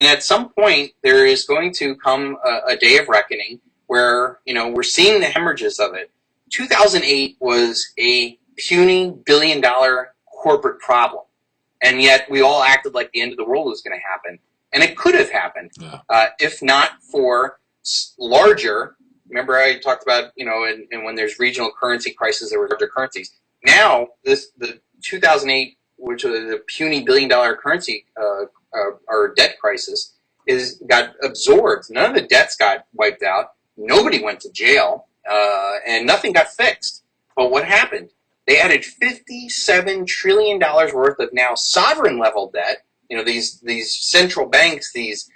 And at some point, there is going to come a day of reckoning where, we're seeing the hemorrhages of it. 2008 was a puny billion-dollar corporate problem. And yet we all acted like the end of the world was going to happen. And it could have happened, if not for larger. Remember I talked about, and when there's regional currency crises, there were larger currencies. Now, the 2008, which was a puny billion-dollar currency or debt crisis, got absorbed. None of the debts got wiped out. Nobody went to jail, and nothing got fixed. But what happened? They added $57 trillion worth of now sovereign-level debt. These central banks, these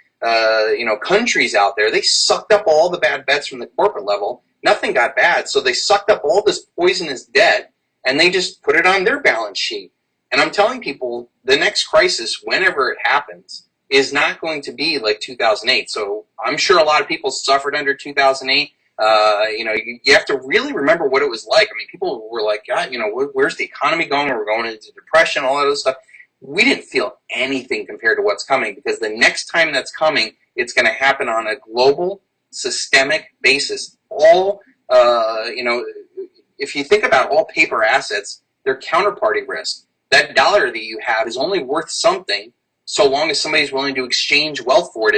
countries out there, they sucked up all the bad bets from the corporate level. Nothing got bad, so they sucked up all this poisonous debt, and they just put it on their balance sheet. And I'm telling people, the next crisis, whenever it happens, is not going to be like 2008. So I'm sure a lot of people suffered under 2008. You have to really remember what it was like. I mean, people were like, God, where's the economy going? We're going into depression, all that other stuff. We didn't feel anything compared to what's coming, because the next time that's coming, it's going to happen on a global, systemic basis. All, if you think about all paper assets, they're counterparty risk. That dollar that you have is only worth something so long as somebody's willing to exchange wealth for it.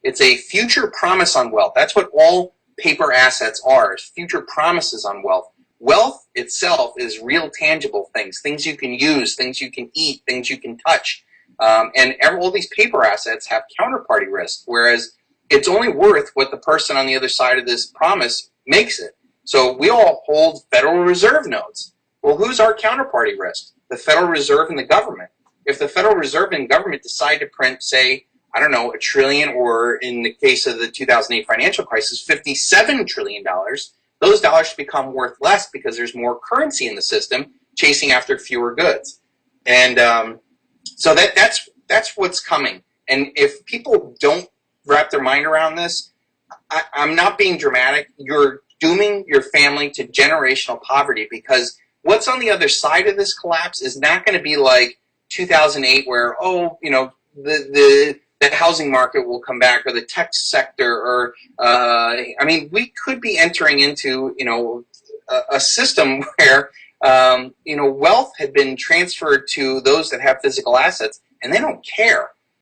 It's a future promise on wealth. That's what all paper assets are, is future promises on wealth. Wealth itself is real tangible things you can use, things you can eat, things you can touch. And all these paper assets have counterparty risk, whereas it's only worth what the person on the other side of this promise makes it. So we all hold Federal Reserve notes. Well, who's our counterparty risk? The Federal Reserve and the government. If the Federal Reserve and government decide to print, say, I don't know, $1 trillion, or in the case of the 2008 financial crisis, $57 trillion, those dollars become worth less because there's more currency in the system chasing after fewer goods. And so that's what's coming. And if people don't wrap their mind around this, I'm not being dramatic. You're dooming your family to generational poverty, because what's on the other side of this collapse is not going to be like 2008, where, the housing market will come back, or the tech sector, or, we could be entering into, a system where, wealth had been transferred to those that have physical assets, and they don't care.